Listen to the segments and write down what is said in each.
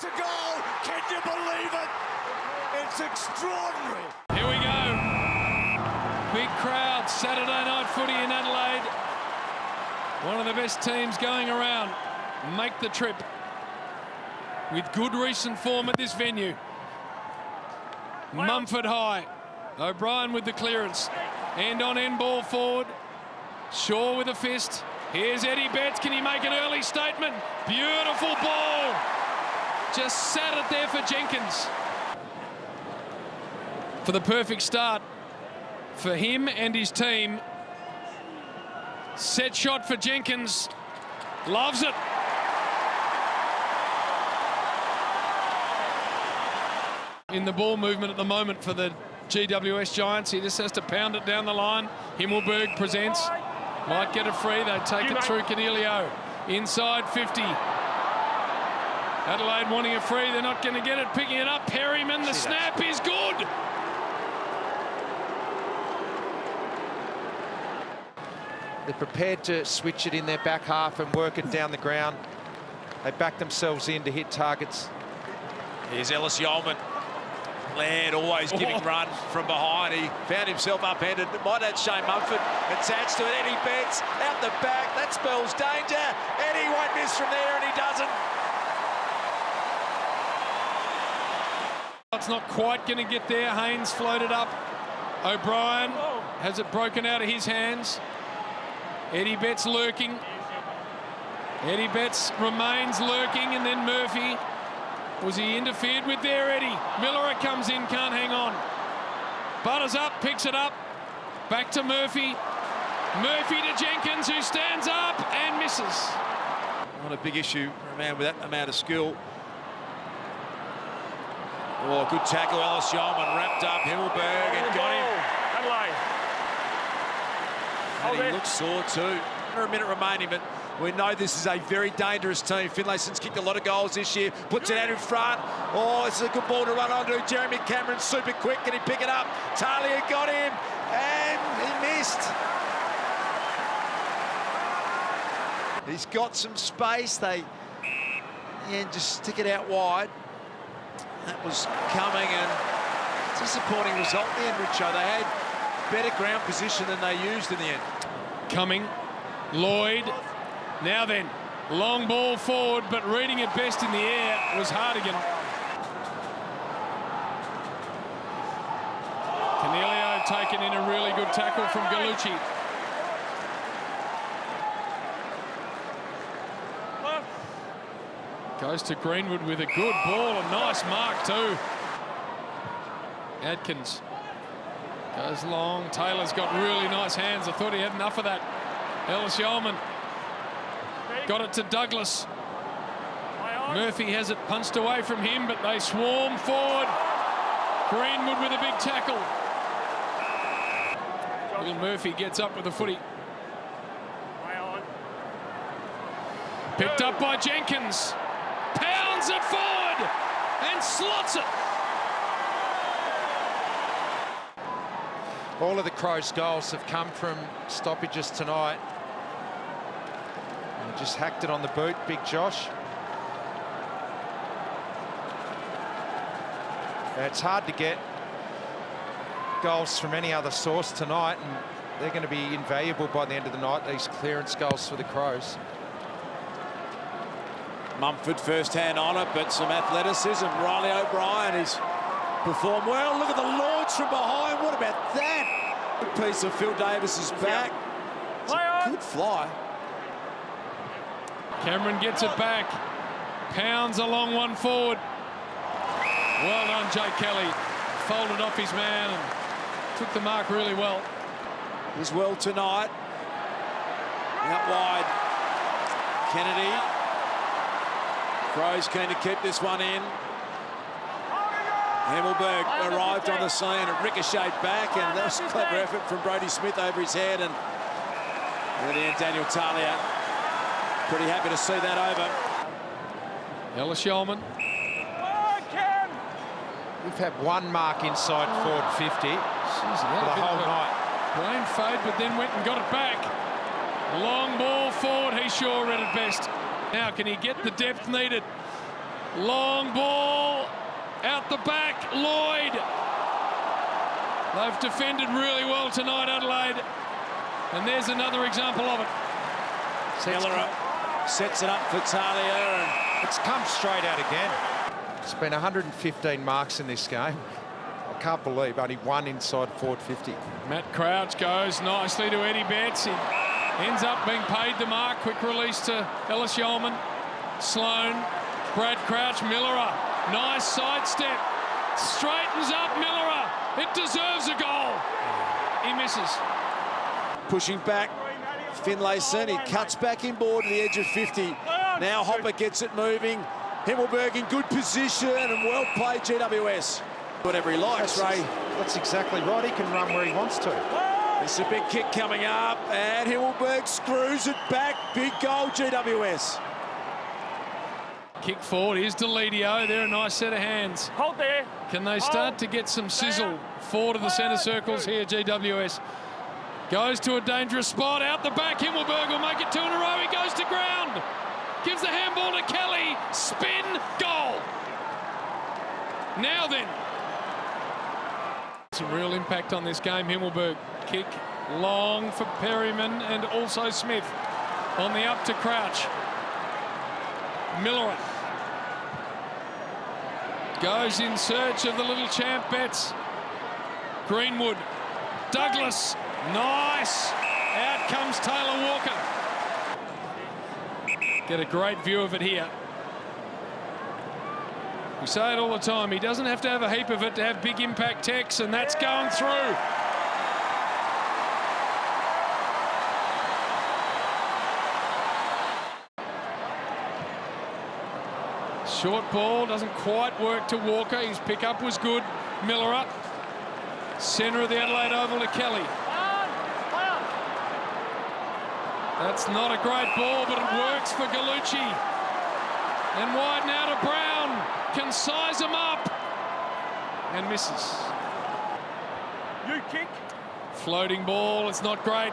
It's a goal! Can you believe it? It's extraordinary! Here we go. Big crowd, Saturday night footy in Adelaide. One of the best teams going around. Make the trip with good recent form at this venue. Mumford high. O'Brien with the clearance. End-on-end ball forward. Shaw with a fist. Here's Eddie Betts. Can he make an early statement? Beautiful ball. Just sat it there for Jenkins. For the perfect start for him and his team. Set shot for Jenkins. Loves it. In the ball movement at the moment for the GWS Giants. He just has to pound it down the line. Himmelberg presents. Might get a free. They take it through Canelio. Inside 50. Adelaide wanting a free. They're not going to get it. Picking it up. Perryman. The snap is good. They're prepared to switch it in their back half and work it down the ground. They back themselves in to hit targets. Here's Ellis Yeoman. Laird always giving run from behind. He found himself upended. Might have Shane Mumford attached to it. Eddie Betts out the back. That spells danger. Eddie won't miss from there, and he doesn't. It's not quite going to get there. Haynes floated up. O'Brien has it broken out of his hands. Eddie Betts lurking. Eddie Betts remains lurking, and then Murphy. Was he interfered with there, Eddie? Miller comes in, can't hang on. Butters up, picks it up. Back to Murphy. Murphy to Jenkins, who stands up and misses. Not a big issue for a man with that amount of skill. Oh, good tackle. Ellis Yeoman wrapped up Himmelberg and got him. Adelaide. And he looks sore too. A minute remaining, but we know this is a very dangerous team. Finlayson's kicked a lot of goals this year. Puts it out in front. Oh, this is a good ball to run onto. Jeremy Cameron super quick. Can he pick it up? Talia got him, and he missed. He's got some space. They just stick it out wide. That was coming, and disappointing result in the end, Richo. They had better ground position than they used in the end. Coming. Lloyd. Now then, long ball forward, but reading it best in the air was Hardigan. Canelio taken in a really good tackle from Gallucci. Goes to Greenwood with a good ball, a nice mark too. Adkins goes long. Taylor's got really nice hands. I thought he had enough of that. Ellis Yeoman got it to Douglas. Murphy has it punched away from him, but they swarm forward. Greenwood with a big tackle. Little Murphy gets up with the footy. Picked up by Jenkins. Pounds it forward and slots it. All of the Crows' goals have come from stoppages tonight. And just hacked it on the boot, Big Josh. It's hard to get goals from any other source tonight, and they're going to be invaluable by the end of the night, these clearance goals for the Crows. Mumford first hand on it, but some athleticism. Riley O'Brien has performed well. Look at the launch from behind. What about that? Good piece of Phil Davis's back. It's a good fly. Cameron gets it back. Pounds a long one forward. Well done, Jake Kelly. Folded off his man and took the mark really well. As well tonight. Out wide. Kennedy. Crows keen to keep this one in. Himmelberg arrived on the scene and ricocheted back, and that was a clever effort from Brodie Smith over his head, and in the end, Daniel Talia pretty happy to see that over. Ellis Yeoman. We've had one mark inside forward 50 Jeez, for the whole night. Brain fade, but then went and got it back. Long ball forward. He sure read it best. Now, can he get the depth needed? Long ball out the back, Lloyd. They've defended really well tonight, Adelaide. And there's another example of it. Miller sets it up for Talia, and it's come straight out again. It's been 115 marks in this game. I can't believe only one inside forward 50. Matt Crouch goes nicely to Eddie Betts. He ends up being paid the mark. Quick release to Ellis Yeoman. Sloan, Brad Crouch, Miller. Nice sidestep. Straightens up Miller. It deserves a goal. He misses. Pushing back, Finlayson, he cuts back inboard to the edge of 50. Now Hopper gets it moving. Himmelberg in good position, and well played GWS. Whatever he likes, Ray. That's exactly right. He can run where he wants to. It's a big kick coming up, and Himmelberg screws it back. Big goal, GWS. Kick forward, here's Deledio. They're a nice set of hands. Hold there. Can they start to get some sizzle forward of the centre circles here, GWS? Goes to a dangerous spot, out the back. Himmelberg will make it two in a row. He goes to ground. Gives the handball to Kelly. Spin, goal. Now then. Some real impact on this game. Himmelberg kick long for Perryman and also Smith. On the up to Crouch. Miller goes in search of the little champ Betts. Greenwood. Douglas. Nice. Out comes Taylor Walker. Get a great view of it here. We say it all the time. He doesn't have to have a heap of it to have big impact techs, and that's going through. Short ball doesn't quite work to Walker. His pickup was good. Miller up. Centre of the Adelaide Oval to Kelly. That's not a great ball, but it works for Gallucci. And wide now to Brown. Can size him up. And misses. You kick. Floating ball, it's not great.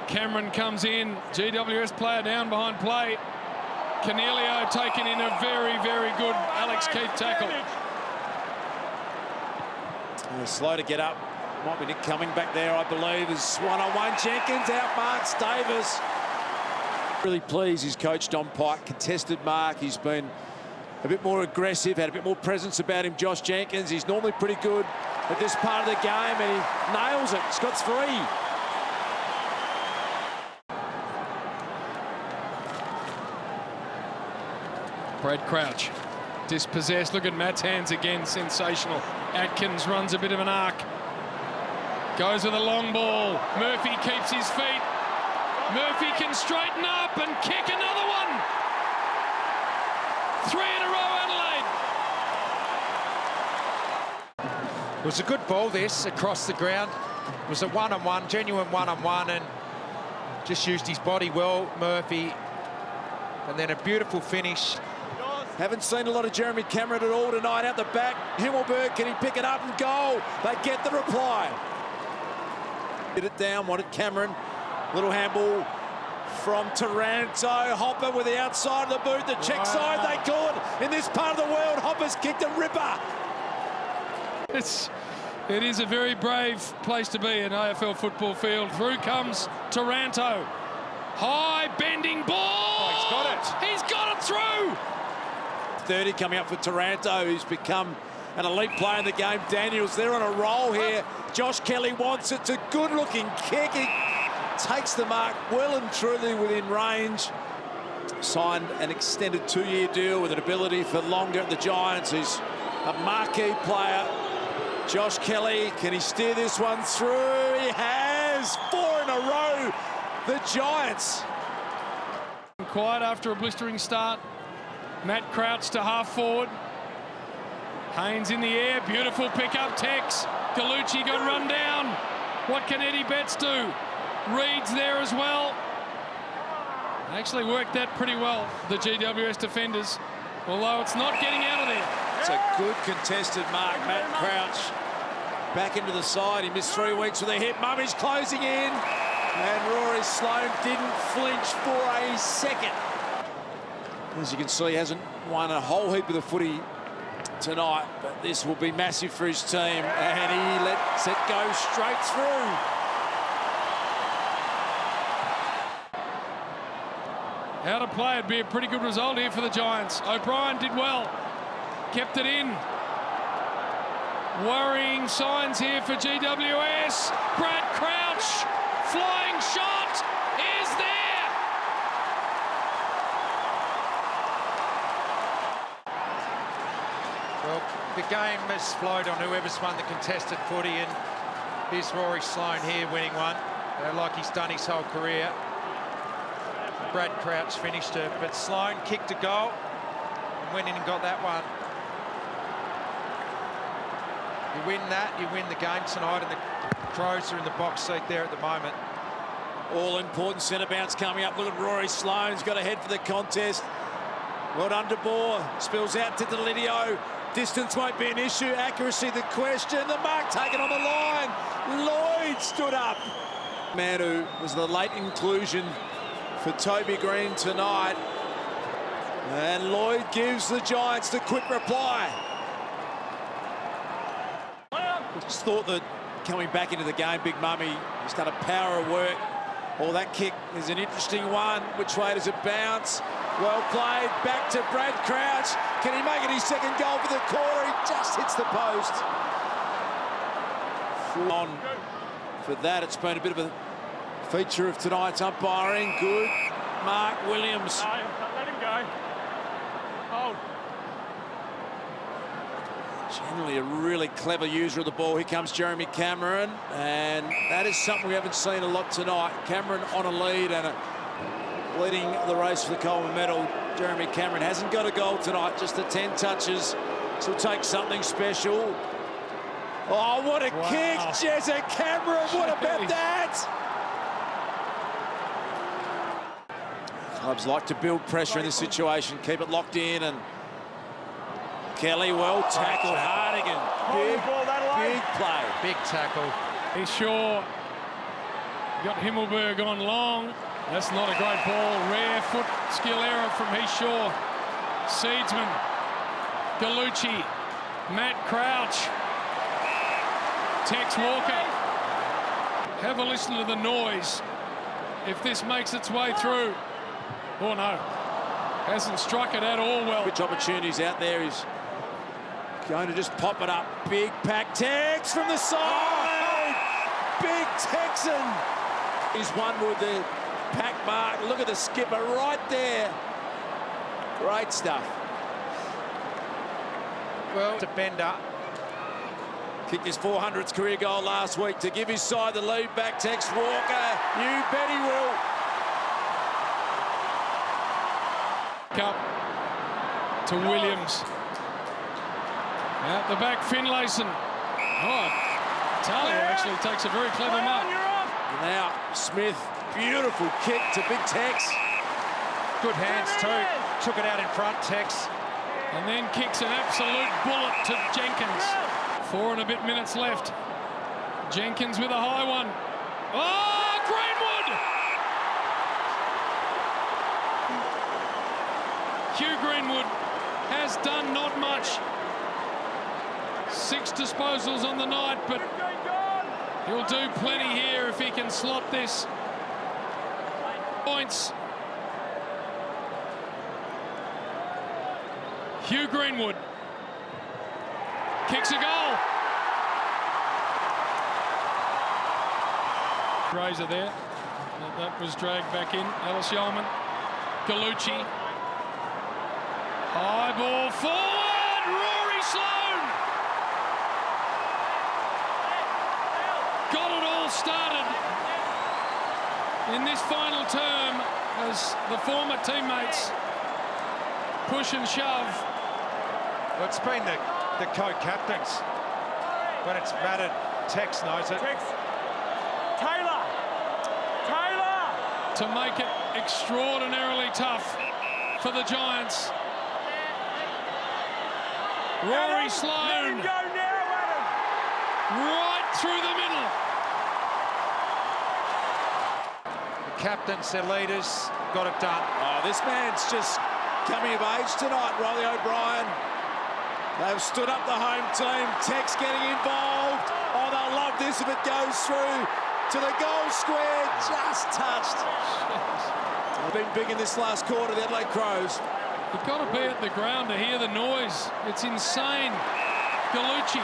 Cameron comes in. GWS player down behind play. Cornelio taken in a very, very good Alex Keith tackle. Slow to get up. Might be Nick coming back there, I believe, as one-on-one. Jenkins outmarks Davis. Really pleased his coach, Don Pike. Contested mark. He's been a bit more aggressive, had a bit more presence about him, Josh Jenkins. He's normally pretty good at this part of the game, and he nails it. Scott's free. Brad Crouch, dispossessed. Look at Matt's hands again, sensational. Atkins runs a bit of an arc. Goes with a long ball. Murphy keeps his feet. Murphy can straighten up and kick another one. 3 in a row, Adelaide. It was a good ball, this, across the ground. It was a one-on-one, genuine one-on-one, and just used his body well, Murphy. And then a beautiful finish. Haven't seen a lot of Jeremy Cameron at all tonight out the back. Himmelberg, can he pick it up and goal? They get the reply. Get it down, wanted Cameron. Little handball from Taranto. Hopper with the outside of the boot, the check side, they call it. In this part of the world, Hopper's kicked a ripper. It is a very brave place to be, an AFL football field. Through comes Taranto. High bending ball. Oh, he's got it. He's got it through. 30 coming up for Taranto, who's become an elite player in the game. Daniels, they're on a roll here. Josh Kelly wants it. It's a good-looking kick. He takes the mark well and truly within range. Signed an extended 2-year deal with an ability for longer at the Giants. He's a marquee player. Josh Kelly, can he steer this one through? He has. 4 in a row. The Giants. Quiet after a blistering start. Matt Crouch to half forward. Haynes in the air, beautiful pick-up, Tex. Gallucci got run down. What can Eddie Betts do? Reed's there as well. Actually worked that pretty well, the GWS defenders, although it's not getting out of there. It's a good contested mark, Matt Crouch. Back into the side, he missed 3 weeks with a hit. Mummy's closing in, and Rory Sloane didn't flinch for a second. As you can see, he hasn't won a whole heap of the footy tonight, but this will be massive for his team, and he lets it go straight through. How to play, it'd be a pretty good result here for the Giants. O'Brien did well, kept it in. Worrying signs here for GWS. Brad Crouch, flying shot, is there. Well, the game has flowed on whoever's won the contested footy, and here's Rory Sloane here winning one, like he's done his whole career. Brad Crouch finished it, but Sloane kicked a goal and went in and got that one. You win that, you win the game tonight, and the Crows are in the box seat there at the moment. All-important centre bounce coming up. Look at Rory Sloane, he's got a head for the contest. Well done to Bohr, spills out to Delidio. Distance won't be an issue, accuracy the question. The mark taken on the line. Lloyd stood up. Man who was the late inclusion for Toby Green tonight. And Lloyd gives the Giants the quick reply. Just thought that coming back into the game, Big Mummy has done a power of work. Oh, that kick is an interesting one. Which way does it bounce? Well played, back to Brad Crouch. Can he make it his second goal for the quarter? He just hits the post. On for that, it's been a bit of a feature of tonight's umpiring. Good, Mark Williams. No, let him go. Hold. Generally a really clever user of the ball. Here comes Jeremy Cameron, and that is something we haven't seen a lot tonight. Cameron on a lead and leading the race for the Coleman medal. Jeremy Cameron hasn't got a goal tonight, just the 10 touches. So he'll take something special. Oh, what a kick, Jezza Cameron, what about that? Clubs like to build pressure in this situation, keep it locked in, and Kelly well tackled. Hardigan, big play. Big tackle. He's sure got Himmelberg on long. That's not a great ball. Rare foot skill error from Heath-Shaw. Seedsman, Gallucci, Matt Crouch, Tex Walker. Have a listen to the noise if this makes its way through. Oh no, hasn't struck it at all well. Which opportunities out there. He's going to just pop it up. Big pack, Tex from the side. Big Texan. He's one with the pack mark. Look at the skipper right there. Great stuff. Well, to Bender. Kicked his 400th career goal last week to give his side the lead back. Tex Walker, you bet he will. Up to Williams. Out the back, Finlayson. Oh, Talia actually takes a very clever mark. Now Smith, beautiful kick to Big Tex. Good hands too. Took it out in front, Tex. And then kicks an absolute bullet to Jenkins. 4 and a bit minutes left. Jenkins with a high one. Oh, Greenwood! Hugh Greenwood has done not much. 6 disposals on the night, but he'll do plenty here if he can slot this. Points. Hugh Greenwood kicks a goal. Razor there. That was dragged back in. Ellis Yeoman. Gallucci. High ball forward. Rory Sloane. Got it all started in this final term as the former teammates push and shove. Well, it's been the co-captains. When it's mattered, Tex knows it. Taylor! To make it extraordinarily tough for the Giants. Rory Sloane Let him go now, Adam! right through the middle. The captains, their leaders, got it done. Oh, this man's just coming of age tonight, Riley O'Brien. They've stood up the home team. Tex getting involved. Oh, they'll love this if it goes through to the goal square. Just touched. Been big in this last quarter, the Adelaide Crows. You've got to be at the ground to hear the noise. It's insane. Gallucci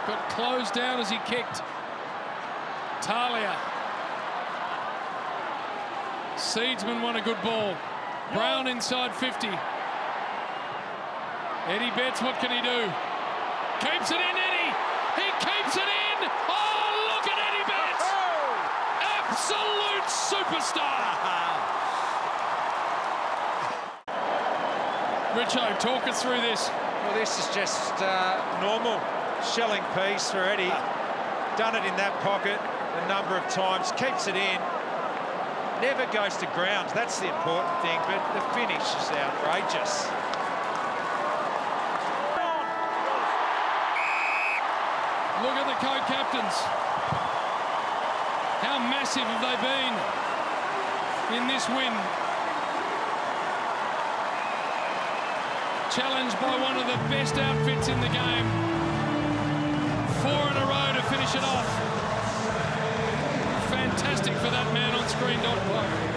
got closed down as he kicked. Talia. Seedsman won a good ball. Brown inside 50. Eddie Betts, what can he do? Keeps it in, Eddie. He keeps it in. Oh, look at Eddie Betts. Absolute superstar. Richo, talk us through this. Well, this is just normal shelling piece for Eddie. Done it in that pocket a number of times, keeps it in, never goes to ground. That's the important thing, but the finish is outrageous. Look at the co-captains. How massive have they been in this win? Challenged by one of the best outfits in the game. 4 in a row to finish it off. Fantastic for that man on screen.com.